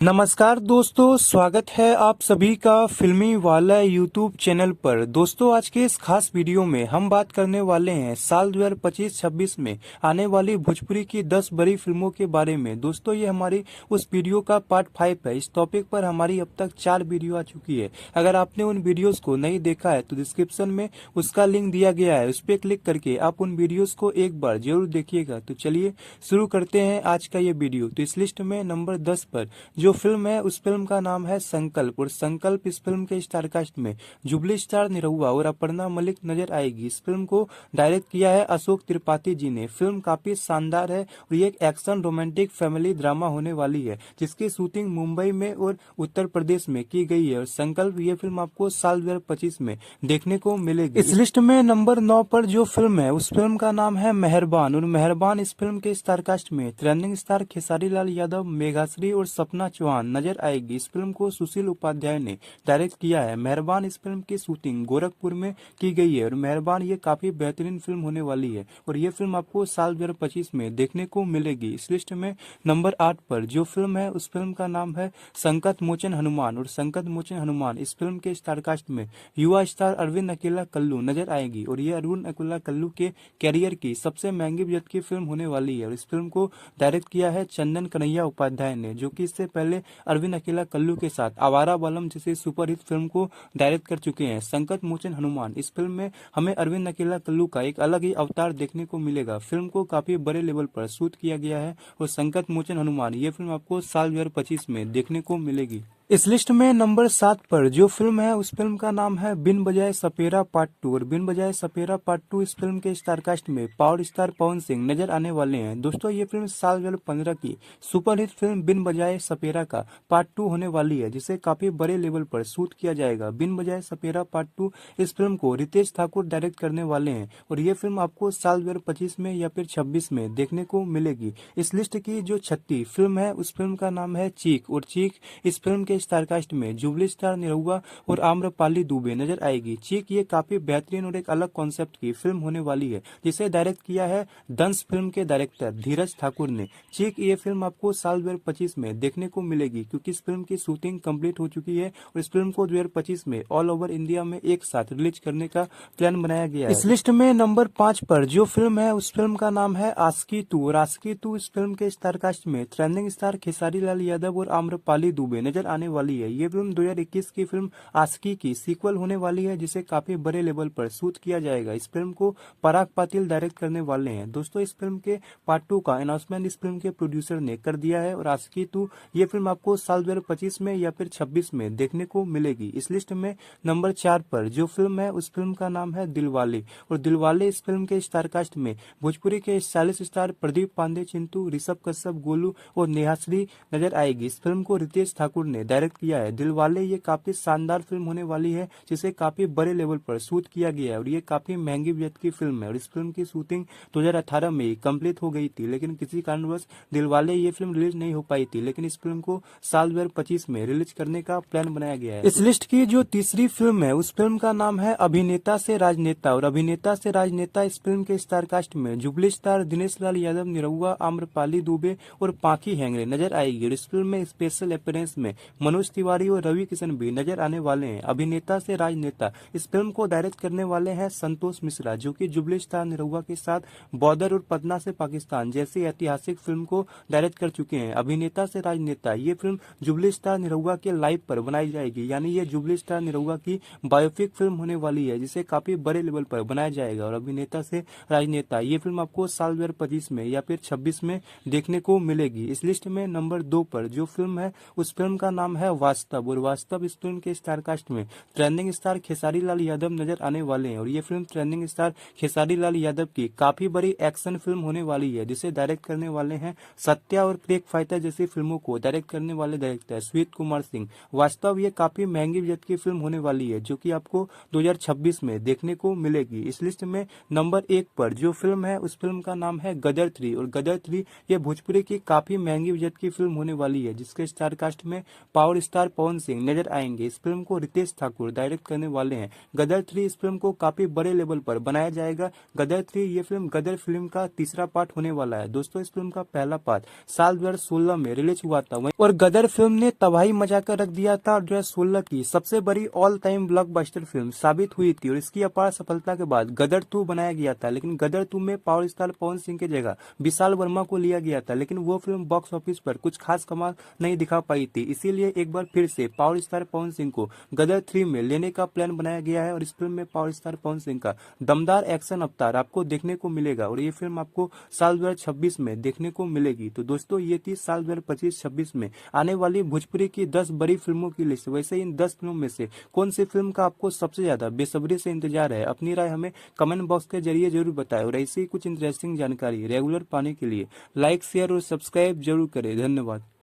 नमस्कार दोस्तों, स्वागत है आप सभी का फिल्मी वाला यूट्यूब चैनल पर। दोस्तों, आज के इस खास वीडियो में हम बात करने वाले हैं साल 2025-26 में आने वाली भोजपुरी की 10 बड़ी फिल्मों के बारे में। दोस्तों, ये हमारी उस वीडियो का पार्ट 5 है। इस टॉपिक पर हमारी अब तक 4 वीडियो आ चुकी है। अगर आपने उन वीडियोस को नहीं देखा है तो डिस्क्रिप्शन में उसका लिंक दिया गया है, उस पर क्लिक करके आप उन वीडियोज को एक बार जरूर देखिएगा। तो चलिए शुरू करते हैं आज का ये वीडियो। तो इस लिस्ट में नंबर 10 पर जो फिल्म है उस फिल्म का नाम है संकल्प। और संकल्प इस फिल्म के स्टारकास्ट में जुबली स्टार निरहुआ और अपर्णा मलिक नजर आएगी। इस फिल्म को डायरेक्ट किया है अशोक त्रिपाठी जी ने। फिल्म काफी शानदार है और ये एक एक्शन रोमांटिक फैमिली ड्रामा होने वाली है, जिसकी शूटिंग मुंबई में और उत्तर प्रदेश में की गई है। और संकल्प ये फिल्म आपको साल 2025 में देखने को मिलेगी। इस लिस्ट में नंबर 9 पर जो फिल्म है उस फिल्म का नाम है मेहरबान। और मेहरबान इस फिल्म के स्टारकास्ट में ट्रेंडिंग स्टार खेसारी लाल यादव, मेघाश्री और सपना चौहान नजर आएगी। इस फिल्म को सुशील उपाध्याय ने डायरेक्ट किया है। मेहरबान इस फिल्म की शूटिंग गोरखपुर में की गई है। और मेहरबान ये काफी बेहतरीन फिल्म होने वाली है और ये फिल्म आपको साल 2025 में देखने को मिलेगी। इस लिस्ट में नंबर 8 पर जो फिल्म है उस फिल्म का नाम है संकट मोचन हनुमान। और संकट मोचन हनुमान इस फिल्म के स्टारकास्ट में युवा स्टार अरविंद अकेला कल्लू नजर आएगी। और ये अरविंद अकेला कल्लू के कैरियर की सबसे महंगी बजट की फिल्म होने वाली है। और इस फिल्म को डायरेक्ट किया है चंदन कन्हैया उपाध्याय ने, जो कि इससे पहले अरविंद अकेला कल्लू के साथ आवारा बालम जैसे सुपरहिट फिल्म को डायरेक्ट कर चुके हैं। संकट मोचन हनुमान इस फिल्म में हमें अरविंद अकेला कल्लू का एक अलग ही अवतार देखने को मिलेगा। फिल्म को काफी बड़े लेवल पर शूट किया गया है और संकट मोचन हनुमान ये फिल्म आपको साल 2025 में देखने को मिलेगी। इस लिस्ट में नंबर 7 पर जो फिल्म है उस फिल्म का नाम है बिन बजाए सपेरा पार्ट 2। और बिन बजाए सपेरा पार्ट 2 इस फिल्म के स्टारकास्ट में पावर स्टार पवन सिंह नजर आने वाले हैं। दोस्तों, ये फिल्म साल 2015 की सुपरहिट फिल्म बिन बजाए सपेरा का पार्ट 2 होने वाली है, जिसे काफी बड़े लेवल पर शूट किया जाएगा। बिन बजाए सपेरा पार्ट 2 इस फिल्म को रितेश ठाकुर डायरेक्ट करने वाले हैं और ये फिल्म आपको साल 2025 में या फिर 26 में देखने को मिलेगी। इस लिस्ट की जो 36 फिल्म है उस फिल्म का नाम है चीक। और चीक इस फिल्म के स्टारकास्ट में जुबली स्टार निरहुआ और आम्रपाली दुबे नजर आएगी। चीक ये काफी बेहतरीन और एक अलग कॉन्सेप्ट की फिल्म होने वाली है, जिसे डायरेक्ट किया है दंश फिल्म के डायरेक्टर धीरज ठाकुर ने। चीक ये फिल्म आपको साल 2025 में देखने को मिलेगी, क्योंकि इस फिल्म की शूटिंग कंप्लीट हो चुकी है और इस फिल्म को 2025 में ऑल ओवर इंडिया में एक साथ रिलीज करने का प्लान बनाया गया है। इस लिस्ट में नंबर 5 पर जो फिल्म है उस फिल्म का नाम है आशिकी 2। और आशिकी 2 इस फिल्म के स्टारकास्ट में ट्रेंडिंग स्टार खेसारी लाल यादव और आम्रपाली दुबे नजर आने वाली है। ये फिल्म 2021 की फिल्म आशिकी की सीक्वल होने वाली है, जिसे काफी बड़े लेवल पर शूट किया जाएगा। इस फिल्म को पराग पाटिल डायरेक्ट करने वाले हैं। दोस्तों, इस फिल्म के पार्ट 2 का अनाउंसमेंट इस फिल्म के प्रोड्यूसर ने कर दिया है और आशिकी 2 ये फिल्म आपको साल 2025 में या फिर 26 में देखने को मिलेगी। इस लिस्ट में नंबर 4 पर जो फिल्म है उस फिल्म का नाम है दिलवाले। और दिलवाले इस फिल्म के स्टारकास्ट में भोजपुरी के 40 स्टार प्रदीप पांडे, चिंटू, ऋषभ कश्यप, गोलू और नेहाश्री नजर आएगी। इस फिल्म को रितेश ठाकुर ने डायरेक्ट किया है। दिलवाले ये काफी शानदार फिल्म होने वाली है, जिसे काफी बड़े लेवल पर शूट किया गया है और ये काफी महंगी बजट की फिल्म है। और इस फिल्म की शूटिंग 2018 में कंप्लीट हो गई थी, लेकिन किसी कारणवश दिलवाले ये फिल्म रिलीज नहीं हो पाई थी। लेकिन इस फिल्म को साल 2025 में रिलीज करने का प्लान बनाया गया है। इस लिस्ट की जो तीसरी फिल्म है उस फिल्म का नाम है अभिनेता से राजनेता। और अभिनेता से राजनेता इस फिल्म के स्टारकास्ट में जुबली स्टार दिनेश लाल यादव, निरहुआ, आम्रपाली दुबे और पाखी हेंगड़े नजर आएगी। और इस फिल्म में स्पेशल अपीयरेंस में मनोज तिवारी और रवि किशन भी नजर आने वाले हैं। अभिनेता से राजनेता इस फिल्म को डायरेक्ट करने वाले हैं संतोष मिश्रा, जो कि जुबली स्टार निरहुआ के साथ बॉर्डर और पटना से पाकिस्तान जैसी ऐतिहासिक फिल्म को डायरेक्ट कर चुके हैं। अभिनेता से राजनेता ये फिल्म जुबली स्टार निरहुआ के लाइफ पर बनाई जाएगी, यानी ये जुबली स्टार निरहुआ की बायोपिक फिल्म होने वाली है, जिसे काफी बड़े लेवल पर बनाया जाएगा। और अभिनेता से राजनेता ये फिल्म आपको साल 2025 में या फिर 26 में देखने को मिलेगी। इस लिस्ट में नंबर 2 पर जो फिल्म है उस फिल्म का नाम है वास्तव। और वास्तव इस फिल्म के स्टारकास्ट में ट्रेंडिंग स्टार खेसारी लाल यादव नजर आने वाले हैं। और ये film trending star Khesari Lal Yadav की काफी बड़ी एक्शन फिल्म होने वाली है, जिसे डायरेक्ट करने वाले हैं सत्या और क्रेक फाइटर जैसी फिल्मों को डायरेक्ट करने वाले डायरेक्टर स्वीट कुमार सिंह। वास्तव ये काफी महंगी बजट की फिल्म होने वाली है, जो कि आपको 2026 में देखने को मिलेगी। इस लिस्ट में नंबर 1 पर जो फिल्म है उस फिल्म का नाम है गदर 3। और गदर 3 ये भोजपुरी की काफी महंगी बजट की फिल्म होने वाली है, जिसके स्टारकास्ट में पावर स्टार पवन सिंह नजर आएंगे। इस फिल्म को रितेश ठाकुर डायरेक्ट करने वाले हैं। गदर 3 इस फिल्म को काफी बड़े लेवल पर बनाया जाएगा। गदर 3 ये फिल्म गदर फिल्म का तीसरा पार्ट होने वाला है। दोस्तों इस फिल्म का पहला पार्ट साल 2016 में रिलीज हुआ था और गदर फिल्म ने तबाही मचा कर रख दिया था। 2016 की सबसे बड़ी ऑल टाइम ब्लॉकबस्टर फिल्म साबित हुई थी और इसकी अपार सफलता के बाद गदर 2 बनाया गया था। लेकिन गदर 2 में पावर स्टार पवन सिंह की जगह विशाल वर्मा को लिया गया था, लेकिन वो फिल्म बॉक्स ऑफिस पर कुछ खास कमाल नहीं दिखा पाई थी। इसीलिए एक बार फिर से पावर स्टार पवन सिंह को गदर 3 में लेने का प्लान बनाया गया है और इस फिल्म में पावर स्टार पवन सिंह का दमदार एक्शन अवतार आपको देखने को मिलेगा और ये फिल्म आपको साल 2026 में देखने को मिलेगी। तो दोस्तों ये थी साल 2025-26 में आने वाली भोजपुरी की 10 बड़ी फिल्मों की लिस्ट। वैसे इन 10 फिल्मों में से कौन सी फिल्म का आपको सबसे ज्यादा बेसब्री से इंतजार है, अपनी राय हमें कमेंट बॉक्स के जरिए जरूर बताएं और ऐसी ही कुछ इंटरेस्टिंग जानकारी रेगुलर पाने के लिए लाइक शेयर और सब्सक्राइब जरूर करें। धन्यवाद।